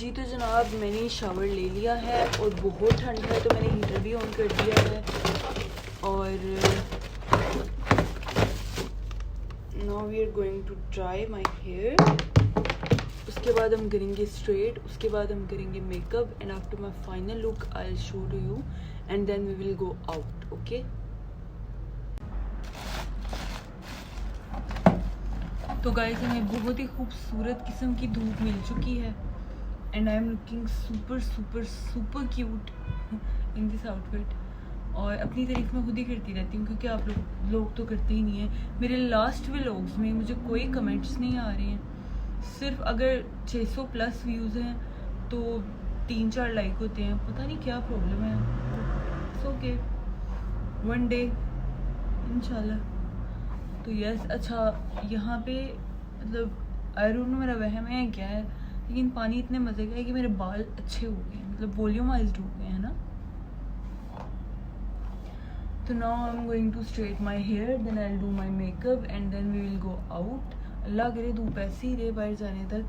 जी तो जनाब मैंने शावर ले लिया है और बहुत ठंड है तो मैंने हीटर भी ऑन कर दिया है। और now we are going to dry my hair. उसके बाद हम करेंगे स्ट्रेट, उसके बाद हम करेंगे makeup and after my final look I will show to you and then we will go out. Okay, तो गाइस हमें बहुत ही खूबसूरत किस्म की धूप मिल चुकी है and I am looking super super super cute in this outfit. और अपनी तारीफ मैं खुद ही करती रहती हूँ क्योंकि आप लोग तो करते ही नहीं हैं। मेरे लास्ट व्लॉग्स में मुझे कोई कमेंट्स नहीं आ रहे हैं, सिर्फ अगर 600 प्लस व्यूज़ हैं तो 3-4 लाइक होते हैं। पता नहीं क्या प्रॉब्लम है। इट्स ओके, वन डे इंशाल्लाह। तो यस, अच्छा यहाँ पे मतलब आई डोंट नो मेरा वहम है क्या है, लेकिन पानी इतने मज़े का है कि मेरे बाल अच्छे हो गए, मतलब वॉल्यूमाइज्ड हो गए हैं ना। तो now I am going to straight my hair, then I will do my makeup and then we will go out. Allah करे धूप ऐसे ही रहे बाहर जाने तक,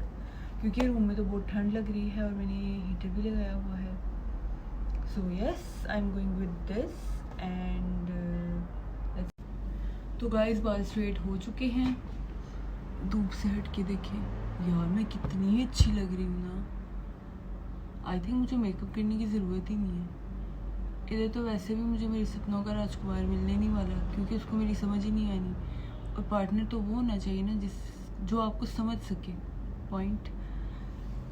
क्योंकि रूम में तो बहुत ठंड लग रही है और मैंने हीटर भी लगाया हुआ है। So yes, I am going with this and तो गाइस बाल स्ट्रेट हो चुके हैं। धूप से हट के देखें यार मैं कितनी अच्छी लग रही हूँ ना। आई थिंक मुझे मेकअप करने की ज़रूरत ही नहीं है। इधर तो वैसे भी मुझे मेरे सपनों का राजकुमार मिलने नहीं वाला, क्योंकि उसको मेरी समझ ही नहीं आनी। और पार्टनर तो वो होना चाहिए ना जो आपको समझ सके, पॉइंट।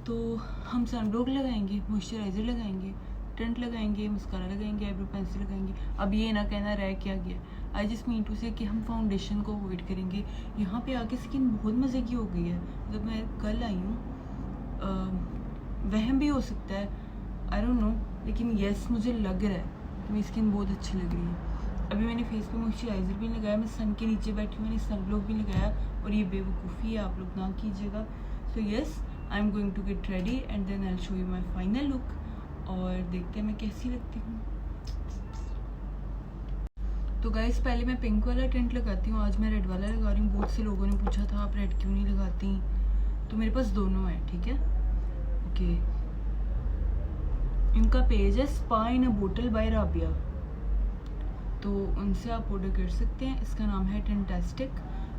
तो हम सनब्लॉक लगाएंगे, मॉइस्चराइज़र लगाएंगे, टिंट लगाएंगे, मस्कारा लगाएंगे, आईब्रो पेंसिल लगाएंगे। अब ये ना कहना रह क्या गया। आई जस्ट मीन टू से कि हम फाउंडेशन को अवॉइड करेंगे। यहाँ पे आके स्किन बहुत मज़े की हो गई है। मतलब मैं कल आई हूँ, वहम भी हो सकता है, आई डोंट नो, लेकिन येस मुझे लग रहा है कि मेरी स्किन बहुत अच्छी लग रही है। अभी मैंने फेस पे मॉइस्चराइज़र भी लगाया, मैं सन के नीचे बैठी हूँ, मैंने सनब्लॉक भी लगाया। और ये बेवकूफ़ी है, आप लोग ना कीजिएगा। So yes, I am going to get ready and then I will show you my final look. और देखते हैं मैं कैसी लगती हूँ। तो गाइस पहले मैं पिंक वाला टिंट लगाती हूँ, आज मैं रेड वाला लगा रही हूँ। बहुत से लोगों ने पूछा था आप रेड क्यों नहीं लगाती, तो मेरे पास दोनों है, ठीक है। ओके, इनका पेज है spa in a bottle by Rabia, तो उनसे आप ऑर्डर कर सकते हैं। इसका नाम है टिंटास्टिक।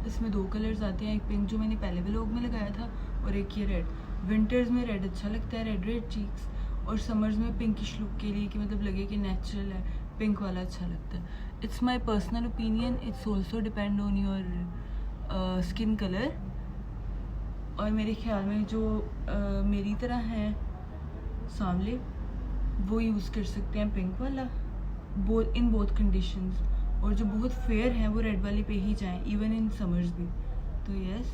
इसमें 2 कलर्स आते हैं, एक पिंक जो मैंने पहले व्लॉग में लगाया था और एक ये रेड। विंटर्स में रेड अच्छा लगता है, रेड रेड चीक्स, और समर्स में पिंकिश लुक के लिए कि मतलब लगे कि नेचुरल है, पिंक वाला अच्छा लगता है। It's my personal opinion, it's also depend on your skin colour. और मेरे ख्याल में जो मेरी तरह हैं सांवले, वो यूज़ कर सकते हैं पिंक वाला इन बोथ कंडीशंस। और जो बहुत फेयर हैं वो रेड वाले पे ही जाएं, इवन इन समर्स भी। तो यस,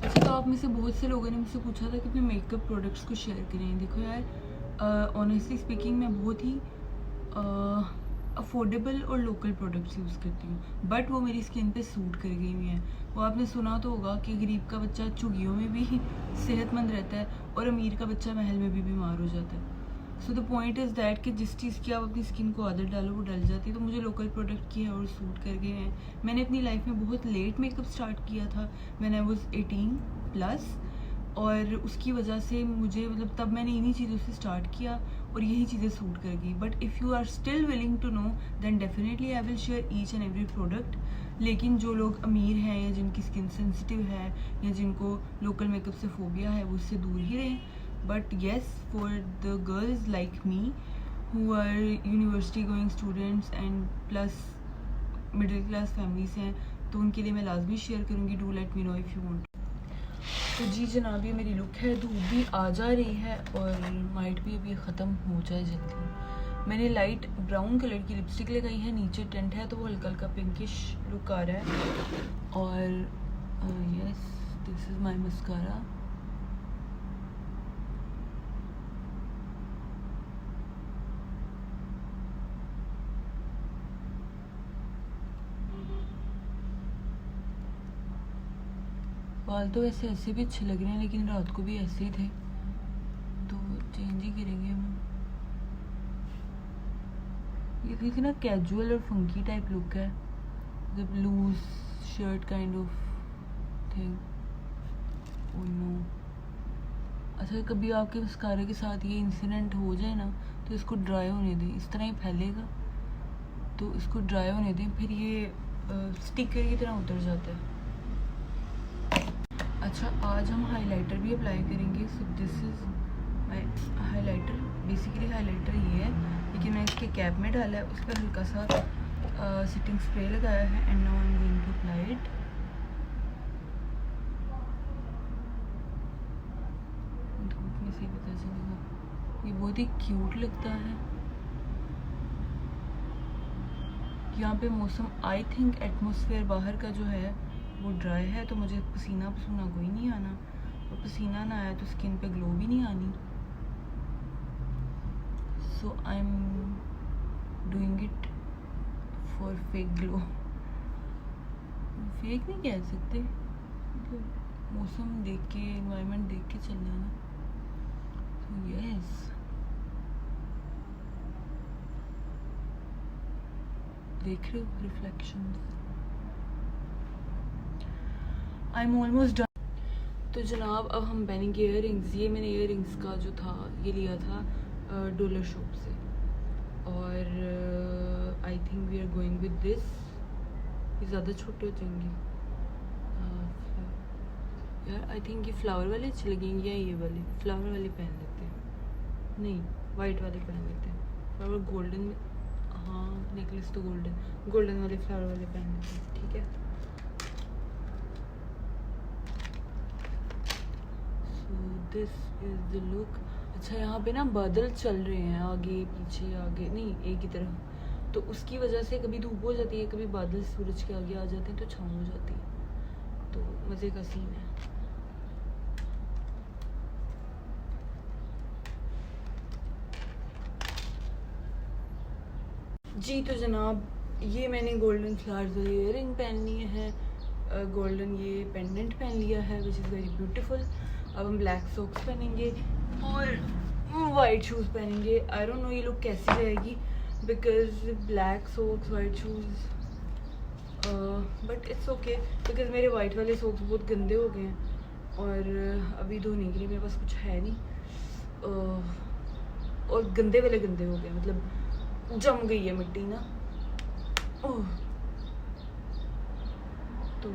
अच्छा, तो आप में से बहुत से लोगों ने मुझसे पूछा था कि अपने मेकअप प्रोडक्ट्स को शेयर करें। देखो यार, ऑनेस्टली स्पीकिंग मैं बहुत ही अफोर्डेबल और लोकल प्रोडक्ट्स यूज़ करती हूँ, बट वो मेरी स्किन पे सूट कर गई हुई हैं। वो आपने सुना तो होगा कि गरीब का बच्चा चुगियों में भी सेहतमंद रहता है और अमीर का बच्चा महल में भी बीमार हो जाता है। So the point is that कि जिस चीज़ की आप अपनी स्किन को आदत डालो वो डल जाती है। तो मुझे लोकल प्रोडक्ट की है और सूट कर गए हैं। मैंने अपनी लाइफ में बहुत लेट मेकअप स्टार्ट किया था, मैंने आई वॉज 18+, और उसकी वजह से मुझे मतलब तब मैंने इन्हीं चीज़ों से स्टार्ट किया और यही चीज़ें सूट कर गई। But if you are still willing to know then definitely I will share each and every product. लेकिन जो लोग अमीर हैं या जिनकी स्किन सेंसिटिव है या जिनको लोकल मेकअप से फोबिया है वो उससे दूर ही रहें। But yes, for the girls like me who are university going students and plus middle class families हैं, तो उनके लिए मैं लाजमी शेयर करूँगी। Do let me know if you want. तो जी जनाब, ये मेरी लुक है। धूप भी आ जा रही है और नाइट भी अभी ख़त्म हो जाए जल्दी। मैंने लाइट ब्राउन कलर की लिपस्टिक लगाई है, नीचे टेंट है तो वो हल्का हल्का पिंकिश लुक आ रहा है। और yes, this is my mascara. बाल तो ऐसे भी अच्छे लग रहे हैं, लेकिन रात को भी ऐसे ही थे, तो चेंज ही करेंगे हम। ये थोड़ी सी ना कैजुअल और फंकी टाइप लुक है, मतलब loose shirt kind of thing. Oh no. अच्छा, कभी आपके मस्कारा के साथ ये इंसिडेंट हो जाए ना तो इसको ड्राई होने दें, इस तरह ही फैलेगा तो इसको ड्राई होने दें, फिर ये स्टिकर की तरह उतर जाता है। अच्छा, आज हम हाइलाइटर भी अप्लाई करेंगे। So this is my highlighter. Basically highlighter ये है, लेकिन मैं इसके कैप में डाला है, उस पर हल्का सा सिटिंग स्प्रे लगाया है and now I am going to apply it. धूप में से पता चलेगा, ये बहुत ही क्यूट लगता है। यहाँ पे मौसम, आई थिंक एटमॉस्फेयर बाहर का जो है वो ड्राई है, तो मुझे पसीना कोई नहीं आना, और पसीना ना आया तो स्किन पे ग्लो भी नहीं आनी। So I am doing it for fake glow. Fake नहीं कह सकते, मतलब मौसम देख के, एनवायरनमेंट देख के चलना है ना। सो यस, देख रहे हो reflections. I am almost done. तो जनाब अब हम पहनेंगे इयर रिंग्स। ये मैंने इयर रिंग्स का जो था ये लिया था डॉलर शॉप से, और I think we are going with this. ये ज़्यादा छोटे हो जाएंगे यार, आई थिंक ये फ्लावर वाले अच्छे लगेंगे, या ये वाले फ्लावर वाले पहन लेते हैं। नहीं, वाइट वाले पहन लेते हैं। फ्लावर गोल्डन, हाँ नेकलेस तो गोल्डन वाले फ्लावर वाले पहन लेते हैं, ठीक है। This is the look. अच्छा, यहाँ पे ना बादल चल रहे हैं आगे पीछे, आगे नहीं एक ही तरफ, तो उसकी वजह से कभी धूप हो जाती है, कभी बादल सूरज के आगे आ जाते हैं तो छाँव हो जाती है, तो मज़े का सीन है। जी तो जनाब, ये मैंने गोल्डन फ्लावर्स वाली इयर रिंग पहन ली है, गोल्डन ये पेंडेंट पहन लिया है विच इज़ वेरी ब्यूटीफुल। अब हम ब्लैक सॉक्स पहनेंगे और वाइट शूज़ पहनेंगे। आई डोंट नो ये लुक कैसी जाएगी, because black socks white shoes, but it's okay, because मेरे वाइट वाले सॉक्स बहुत गंदे हो गए हैं और अभी धोने के लिए मेरे पास कुछ है नहीं, और गंदे वाले गंदे हो गए, मतलब जम गई है मिट्टी ना। तो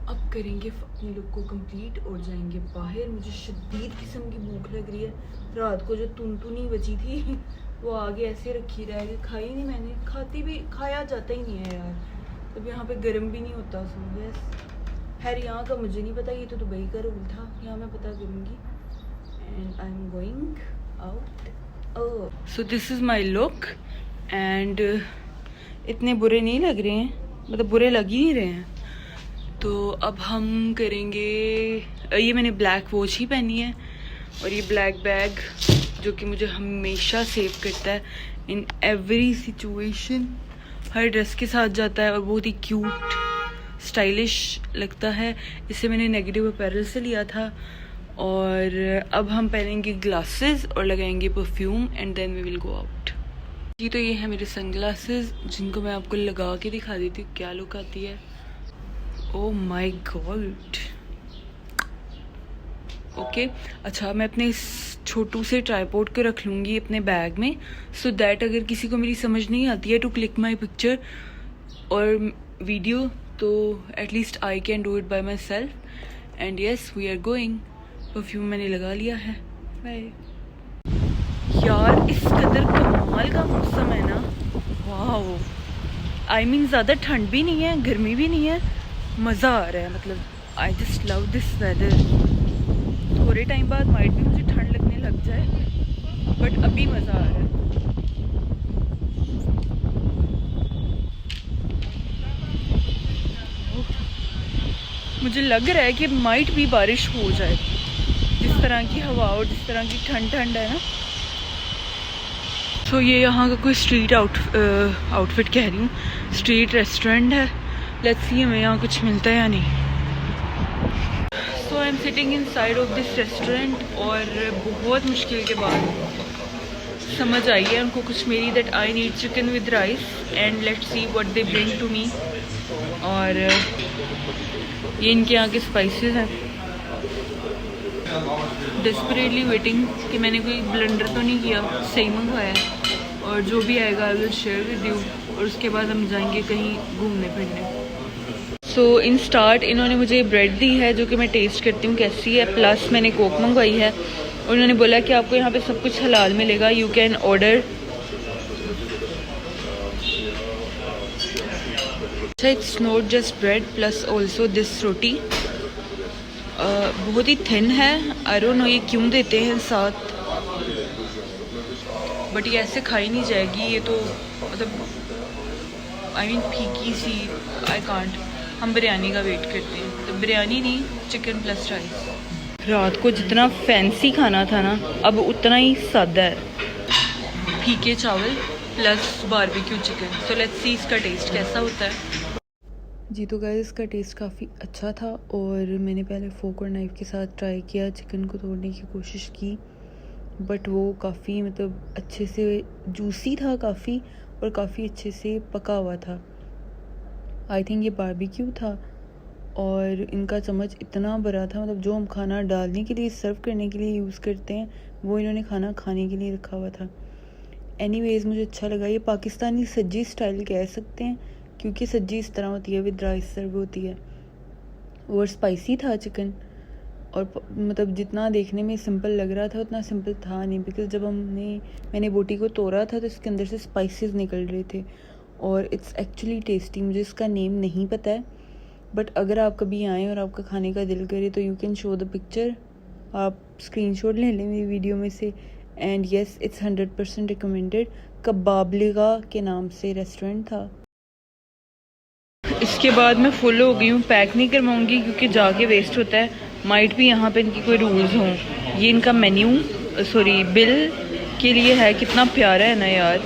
अब करेंगे अपने लुक को कंप्लीट और जाएंगे बाहर। मुझे शदीद किस्म की भूख लग रही है। रात को जो तुनतुनी बची थी वो आगे ऐसे रखी रहेगी, खाई नहीं मैंने, खाया जाता ही नहीं है यार। अब यहाँ पे गर्म भी नहीं होता। सो यस, खैर यहाँ का मुझे नहीं पता, ये तो दुबई का रूल था, यहाँ मैं पता करूँगी। And I am going out. So this is my look and इतने बुरे नहीं लग रहे हैं, मतलब बुरे लग ही नहीं रहे हैं। तो अब हम करेंगे, ये मैंने ब्लैक वॉच ही पहनी है और ये ब्लैक बैग जो कि मुझे हमेशा सेव करता है in every situation, her dress के साथ जाता है और बहुत ही क्यूट स्टाइलिश लगता है। इसे मैंने नेगेटिव अपैरल से लिया था। और अब हम पहनेंगे ग्लासेस और लगाएंगे perfume and then we will go out. जी तो ये है मेरे सनग्लासेस जिनको मैं आपको लगा के दिखा देती हूँ क्या लुक आती है। Oh my God, okay. अच्छा, मैं अपने इस छोटू से ट्राइपॉड को रख लूँगी अपने बैग में, सो दैट अगर किसी को मेरी समझ नहीं आती है टू क्लिक माई पिक्चर और वीडियो, तो at least I can do it by myself. And yes, we are going. Perfume मैंने लगा लिया है। बाय यार, इस कदर कमाल का मौसम है ना, वाह। आई मीन ज़्यादा ठंड भी नहीं है, गर्मी भी नहीं है, मज़ा आ रहा है। मतलब I just love this weather. थोड़े टाइम बाद माइट भी मुझे ठंड लगने लग जाए, बट अभी मज़ा आ रहा है। मुझे लग रहा है कि माइट भी बारिश हो जाए, जिस तरह की हवा और जिस तरह की ठंड है ना। तो ये यहाँ का कोई स्ट्रीट आउटफिट कह रही हूँ, स्ट्रीट रेस्टोरेंट है। लेट्स सी हमें यहाँ कुछ मिलता है या नहीं। So I am sitting inside of this restaurant और बहुत मुश्किल के बाद समझ आई है उनको कुछ मेरी, that I need chicken with rice and let's see what they bring to me. और ये इनके यहाँ के स्पाइसेस हैं। डेस्परेटली वेटिंग कि मैंने कोई ब्लेंडर तो नहीं किया, सही मंगवाया है। और जो भी आएगा आई विल शेयर विद यू, और उसके बाद हम जाएंगे कहीं घूमने फिरने। सो इन स्टार्ट इन्होंने मुझे ब्रेड दी है जो कि मैं टेस्ट करती हूँ कैसी है, प्लस मैंने कोक मंगवाई है। और उन्होंने बोला कि आपको यहाँ पे सब कुछ हलाल मिलेगा, यू कैन ऑर्डर। अच्छा, it's not just bread plus also this roti. बहुत ही थिन है, आई डोंट नो ये क्यों देते हैं साथ, बट ये ऐसे खाई नहीं जाएगी, ये तो मतलब आई मीन फीकी सी, आई कांट। हम बिरयानी का वेट करते हैं, तो बिरयानी नहीं, चिकन प्लस राइस। रात को जितना फैंसी खाना था ना, अब उतना ही सादा है, फीके चावल plus barbecue chicken. So let's see इसका टेस्ट कैसा होता है। जी तो गाइस, इसका टेस्ट काफ़ी अच्छा था, और मैंने पहले फोक और नाइफ़ के साथ ट्राई किया, चिकन को तोड़ने की कोशिश की, बट वो काफ़ी मतलब अच्छे से जूसी था काफ़ी, और काफ़ी अच्छे से पका हुआ था। आई थिंक ये बारबेक्यू था, और इनका चम्मच इतना बड़ा था, मतलब जो हम खाना डालने के लिए, सर्व करने के लिए यूज़ करते हैं, वो इन्होंने खाना खाने के लिए रखा हुआ था। एनीवेज़ मुझे अच्छा लगा। ये पाकिस्तानी सज्जी स्टाइल कह सकते हैं, क्योंकि सज्जी इस तरह होती है, विद राइस सर्व होती है। और स्पाइसी था चिकन, और मतलब जितना देखने में सिंपल लग रहा था उतना सिंपल था नहीं, बिकॉज जब मैंने बोटी को तोड़ा था तो इसके अंदर से स्पाइसेस निकल रहे थे, और इट्स एक्चुअली टेस्टी। मुझे इसका नेम नहीं पता है, बट अगर आप कभी आएँ और आपका खाने का दिल करे तो you can show the picture, आप स्क्रीनशॉट ले लें मेरी वीडियो में से। And yes, it's 100% recommended. Kababliga के नाम से रेस्टोरेंट था। इसके बाद मैं फुल हो गई हूँ, पैक नहीं करवाऊँगी क्योंकि जाके वेस्ट होता है। माइट भी यहाँ पे इनकी कोई रूल्स हों। ये इनका मेन्यू सॉरी बिल के लिए है, कितना प्यारा है ना यार।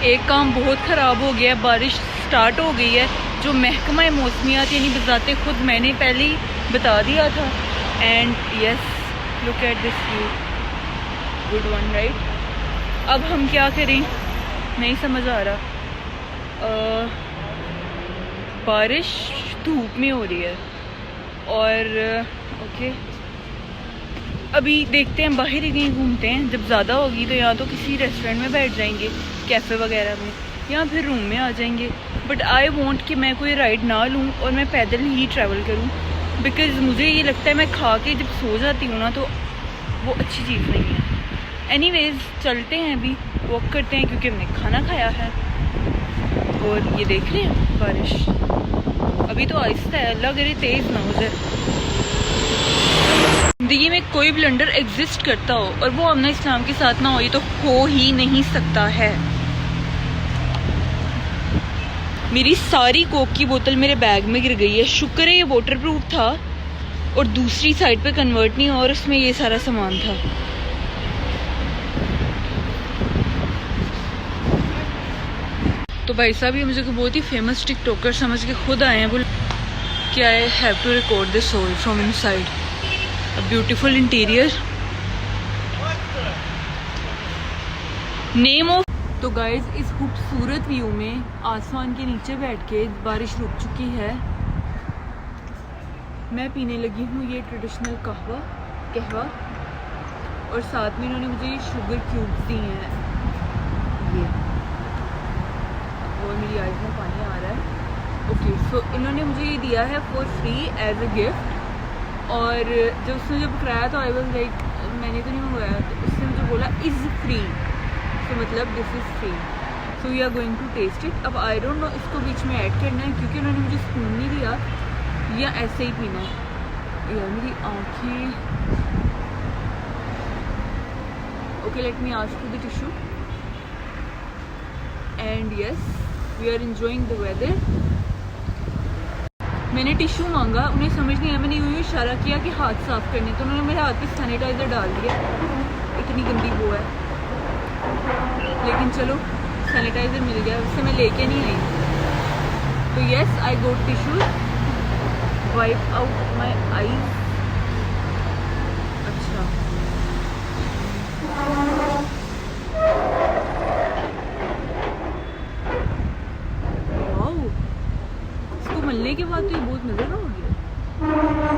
एक काम बहुत ख़राब हो गया है, बारिश स्टार्ट हो गई है, जो महकमा मौसमियात यानी बजाते खुद मैंने पहले ही बता दिया था। And yes, look at this view, good one right. अब हम क्या करें, नहीं समझ आ रहा। बारिश धूप में हो रही है, और ओके अभी देखते हैं, बाहर ही कहीं घूमते हैं। जब ज़्यादा होगी तो या तो किसी रेस्टोरेंट में बैठ जाएंगे, कैफ़े वगैरह में, या फिर रूम में आ जाएंगे। बट आई वॉन्ट कि मैं कोई राइड ना लूँ और मैं पैदल ही ट्रैवल करूँ, बिकॉज़ मुझे ये लगता है मैं खा के जब सो जाती हूँ ना तो वो अच्छी चीज़ नहीं है। एनीवेज़ चलते हैं, अभी वॉक करते हैं क्योंकि हमने खाना खाया है। और ये देख रहे हैं बारिश अभी तो आहिस्ता है, अल्लाह करे तेज़ ना हो जाए। ज़िंदगी में कोई ब्लंडर एग्जिस्ट करता हो और वो अमना इस्लाम के साथ ना हो, ये तो हो ही नहीं सकता है। मेरी सारी कोक की बोतल मेरे बैग में गिर गई है। शुक्र है ये वाटर प्रूफ था और दूसरी साइड पे कन्वर्ट नहीं हुआ, और उसमें ये सारा सामान था। तो भाई साहब ये मुझे बहुत ही फेमस टिकटॉकर समझ के खुद आए हैं, बोल क्या है, have to record this whole from inside a beautiful interior name of. तो गाइज इस खूबसूरत व्यू में आसमान के नीचे बैठ के, बारिश रुक चुकी है, मैं पीने लगी हूँ ये ट्रेडिशनल कहवा, और साथ में इन्होंने मुझे शुगर क्यूब्स दिए हैं ये, और मेरी आइज़ में पानी आ रहा है। ओके सो इन्होंने मुझे ये दिया है for free as a gift, और जब उसने जब कराया तो आई वाज लाइक मैंने तो नहीं मंगवाया, तो उसने मुझे बोला इज़ फ्री, तो मतलब this is free, so we are going to test it. अब आई डोंट नो इसको बीच में ऐड करना है क्योंकि उन्होंने मुझे स्पून नहीं दिया, या ऐसे ही पीना है। यार मेरी आँखें, okay let me ask for the tissue. And yes we are enjoying the weather. मैंने टिश्यू मांगा, उन्हें समझ नहीं आया, मैंने यूँ इशारा किया कि हाथ साफ़ करने, तो उन्होंने मेरे हाथ पे सैनिटाइज़र डाल दिया। इतनी गंदी वो है, लेकिन चलो सैनिटाइज़र मिल गया, उससे मैं लेके नहीं आई। तो yes I got tissue, wipe out my eyes. अच्छा तलने के बाद तो ये बहुत मज़े का हो गया।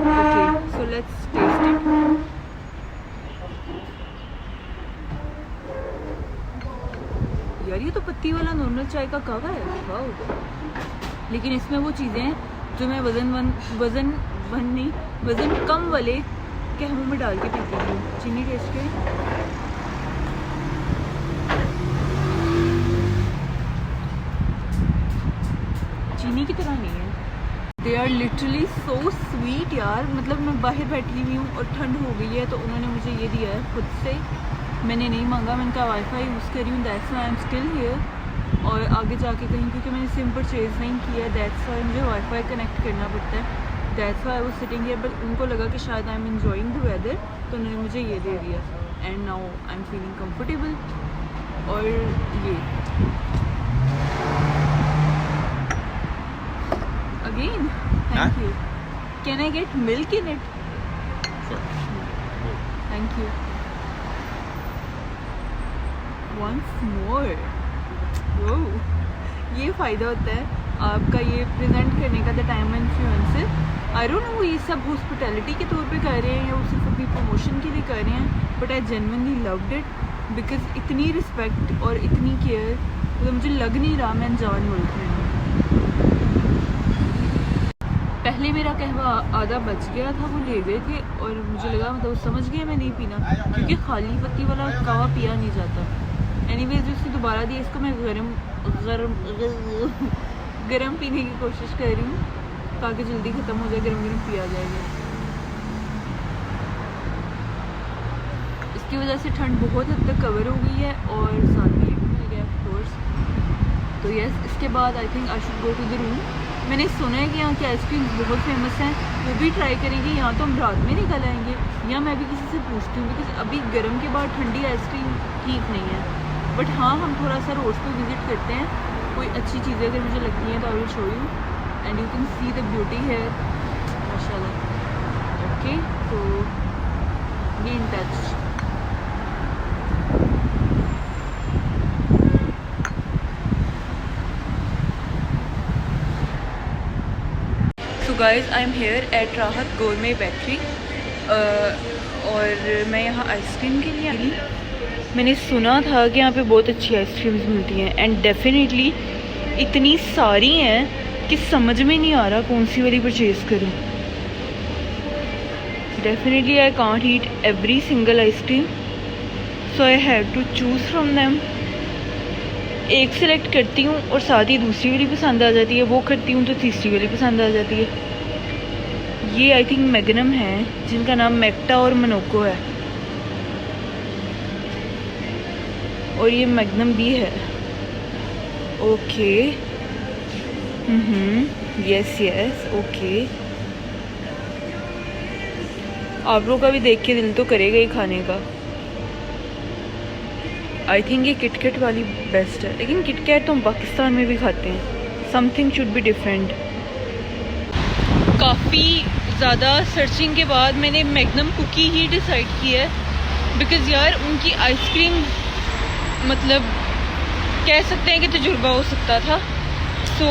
Okay so let's test it. यार ये तो पत्ती वाला नॉर्मल चाय का कहवा है, वाह। लेकिन इसमें वो चीज़ें हैं जो मैं वज़न कम वाले कहवों में डाल के पीती हूँ। चीनी टेस्ट के चीनी की तरह नहीं है। They are literally so sweet यार। मतलब मैं बाहर बैठी हुई हूँ और ठंड हो गई है तो उन्होंने मुझे ये दिया है खुद से, मैंने नहीं मांगा। मैंने कहा वाईफाई यूज़ कर रही हूँ, that's why I am still here. और आगे जाके कहीं क्योंकि मैंने सिम परचेज नहीं किया, दैट्स व्हाई मुझे वाईफाई कनेक्ट करना पड़ता है, that's why I was sitting here. But उनको लगा कि शायद I am enjoying the weather तो उन्होंने मुझे ये दे दिया and now I am feeling comfortable. और ये again thank you. Can I get milk in it? Thank you once more. वो ये फ़ायदा होता है आपका ये प्रेजेंट करने का, the time influencer. I don't know ये सब हॉस्पिटैलिटी के तौर पे कर रहे हैं या वो सिर्फ अपनी प्रमोशन के लिए कर रहे हैं, but I genuinely loved it because इतनी रिस्पेक्ट और इतनी केयर, मतलब मुझे लग नहीं रहा मैं अनजान मुल्क में हूँ। पहले मेरा कहवा आधा बच गया था, वो ले गए थे और मुझे लगा मतलब समझ गया मैं नहीं पीना, क्योंकि खाली पत्ती वाला कहवा पिया नहीं जाता। एनीवेज उसने दोबारा दिया, इसको मैं गरम पीने की कोशिश कर रही हूँ ताकि जल्दी ख़त्म हो जाए, गरम गरम पिया जाएगा। इसकी वजह से ठंड बहुत हद तक कवर हो गई है और साथ में ये भी मिल गया ऑफ कोर्स। तो यस, इसके बाद I think I should go to the room. मैंने सुना है कि यहाँ की आइसक्रीम बहुत फेमस हैं, वो भी ट्राई करेंगे। यहाँ तो हम रात में निकल आएंगे या मैं भी किसी से पूछती हूँ, बिकॉज अभी गर्म के बाद ठंडी आइसक्रीम ठीक नहीं है। बट हाँ, हम थोड़ा सा रोज़ पे विज़िट करते हैं, कोई अच्छी चीज़ें अगर मुझे लगती हैं तो I will show you and you can see the beauty है माशाल्लाह। ओके तो be in touch. So guys I am here at Rahat gourmet bakery और मैं यहाँ आइसक्रीम के लिए आई। मैंने सुना था कि यहाँ पे बहुत अच्छी आइसक्रीम्स मिलती हैं एंड डेफिनेटली इतनी सारी हैं कि समझ में नहीं आ रहा कौन सी वाली परचेज़ करूँ। Definitely I can't eat every single ice cream, so I have to choose from them. एक सिलेक्ट करती हूँ और साथ ही दूसरी वाली पसंद आ जाती है, वो करती हूँ तो तीसरी वाली पसंद आ जाती है। ये आई थिंक मैग्नम है जिनका नाम मैक्टा और मनोको है, और ये मैग्नम भी है। Okay yes yes okay. आप लोगों का भी देख के दिल तो करेगा ही खाने का। आई थिंक ये किटकैट वाली बेस्ट है, लेकिन किटकैट तो हम पाकिस्तान में भी खाते हैं। Something should be different. काफ़ी ज़्यादा सर्चिंग के बाद मैंने मैग्नम कुकी ही डिसाइड की है, बिकॉज़ यार उनकी आइसक्रीम मतलब कह सकते हैं कि तजुर्बा हो सकता था। So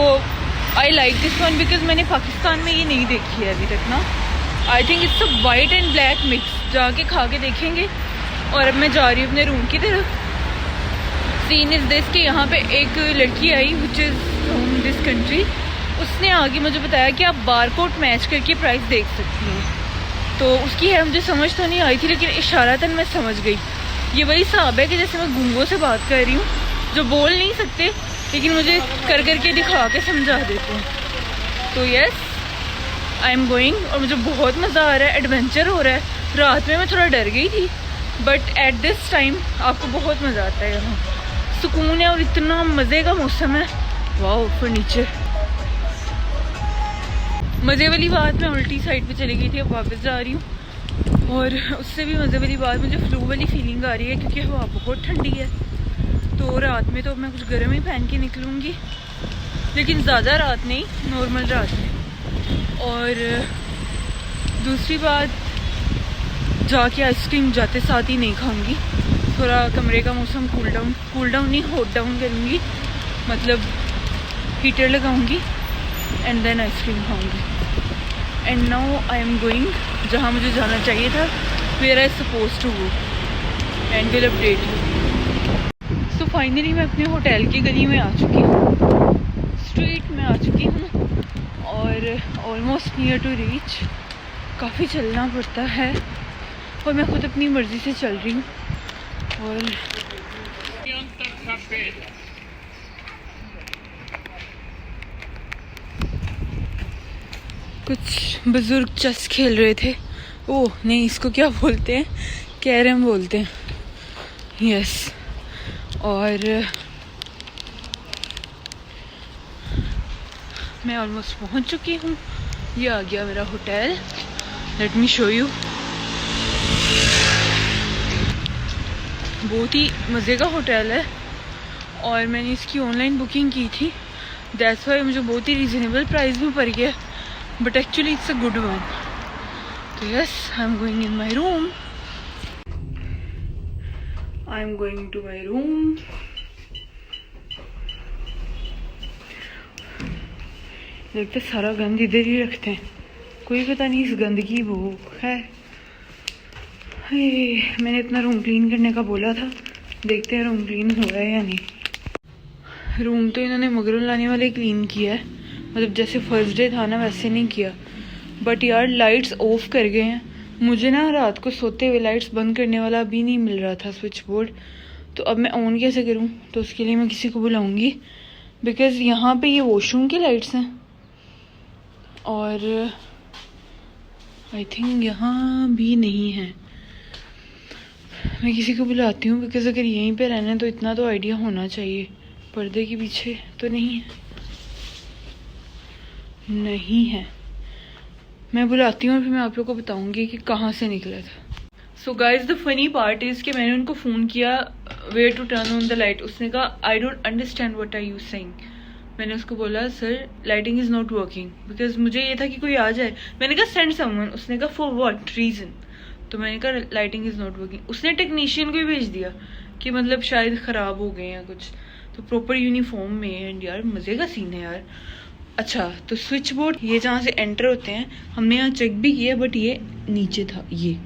I like this one because मैंने पाकिस्तान में ये नहीं देखी है अभी तक ना। I think it's a white and black mix, जाके खा के देखेंगे। और अब मैं जा रही हूँ अपने रूम की तरफ। सीन इज़ दिस कि यहाँ पे एक लड़की आई which is from this country, उसने आगे मुझे बताया कि आप बारकोड मैच करके प्राइस देख सकती हैं। तो उसकी है मुझे समझ तो नहीं आई थी, लेकिन इशारतन मैं समझ गई। ये वही हिसाब है कि जैसे मैं गूंगों से बात कर रही हूँ जो बोल नहीं सकते लेकिन मुझे कर करके दिखा के समझा देते हैं। तो यस आई एम गोइंग और मुझे बहुत मज़ा आ रहा है, एडवेंचर हो रहा है। रात में मैं थोड़ा डर गई थी बट एट दिस टाइम आपको बहुत मज़ा आता है। यहाँ सुकून है और इतना मज़े का मौसम है। Wow furniture. मज़े वाली बात मैं उल्टी साइड पे चली गई थी, अब वापस जा रही हूँ। और उससे भी मज़े वाली बात मुझे फ्लू वाली फीलिंग आ रही है क्योंकि हवा बहुत ठंडी है। तो रात में तो मैं कुछ गर्म ही पहन के निकलूँगी, लेकिन ज़्यादा रात नहीं, नॉर्मल रात में। और दूसरी बात, जाके आइसक्रीम जाते साथ ही नहीं खाऊंगी, थोड़ा कमरे का मौसम कूल डाउन नहीं हॉट डाउन करूँगी, मतलब हीटर लगाऊंगी एंड देन आइसक्रीम खाऊंगी। And now I am going जहाँ मुझे जाना चाहिए था, where I suppose to go, and will update you. So finally मैं अपने होटल की गली में आ चुकी हूँ, स्ट्रीट में आ चुकी हूँ, और ऑलमोस्ट नियर टू रीच। काफ़ी चलना पड़ता है और मैं खुद अपनी मर्ज़ी से चल रही हूँ। और कुछ बुजुर्ग चेस खेल रहे थे। ओह नहीं, इसको क्या बोलते हैं, कैरम बोलते हैं, यस। और मैं ऑलमोस्ट पहुंच चुकी हूँ। ये आ गया मेरा hotel, let me show you. बहुत ही मज़े का होटल है और मैंने इसकी ऑनलाइन बुकिंग की थी, दैट्स वाई मुझे बहुत ही रीज़नेबल प्राइस में पड़ गया, but actually it's a good one. तो yes, I am going in my room, I am going to my room. लगता है सारा गंद इधर ही रखते हैं, कोई पता नहीं इस गंद की वो है। मैंने इतना रूम क्लीन करने का बोला था, देखते हैं रूम क्लीन हो रहा है या नहीं। रूम तो इन्होंने मगरों लाने वाले क्लीन किया है, मतलब जैसे फर्स्ट डे था ना वैसे नहीं किया। बट यार लाइट्स ऑफ कर गए हैं। मुझे ना रात को सोते हुए लाइट्स बंद करने वाला भी नहीं मिल रहा था स्विच बोर्ड, तो अब मैं ऑन कैसे करूं? तो उसके लिए मैं किसी को बुलाऊंगी, बिकॉज़ यहाँ पे ये वॉशरूम की लाइट्स हैं और आई थिंक यहाँ भी नहीं है। मैं किसी को बुलाती हूँ, बिकॉज़ अगर यहीं पे रहना है तो इतना तो आइडिया होना चाहिए। पर्दे के पीछे तो नहीं है, नहीं है। मैं बुलाती हूँ और फिर मैं आप लोगों को बताऊंगी कि कहाँ से निकला था। So guys the funny part is कि मैंने उनको फ़ोन किया where to turn on the light. उसने कहा I don't understand what are you saying. मैंने उसको बोला sir lighting is not working, because मुझे ये था कि कोई आ जाए। मैंने कहा सेंड समवन, उसने कहा फॉर व्हाट रीज़न। तो मैंने कहा लाइटिंग इज़ नॉट वर्किंग। उसने टेक्नीशियन को ही भेज दिया कि मतलब शायद ख़राब हो गए हैं कुछ, तो प्रॉपर यूनिफॉर्म में। एंड यार मज़े का सीन है यार। अच्छा, तो स्विच बोर्ड ये जहाँ से एंटर होते हैं, हमने यहाँ चेक भी किया, बट ये नीचे था, ये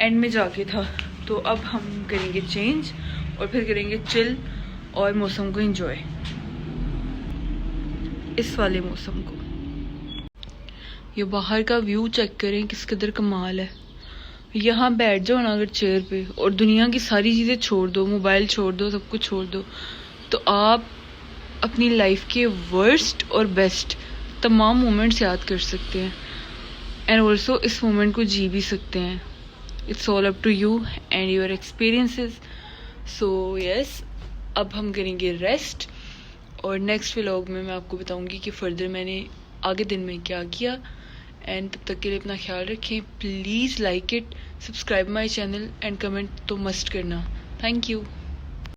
एंड में जाके था। तो अब हम करेंगे चेंज और फिर करेंगे चिल और मौसम को एंजॉय, इस वाले मौसम को। ये बाहर का व्यू चेक करें किस कदर कमाल है। यहाँ बैठ जाओ ना अगर चेयर पे, और दुनिया की सारी चीज़ें छोड़ दो, मोबाइल छोड़ दो, सब कुछ छोड़ दो, तो आप अपनी लाइफ के वर्स्ट और बेस्ट तमाम मोमेंट्स याद कर सकते हैं, एंड ऑल्सो इस मोमेंट को जी भी सकते हैं। It's all up to you and your experiences. So yes, अब हम करेंगे रेस्ट, और नेक्स्ट व्लॉग में मैं आपको बताऊंगी कि फर्दर मैंने आगे दिन में क्या किया। एंड तब तक के लिए अपना ख्याल रखें। Please like it, subscribe my channel and comment तो मस्ट करना। Thank you.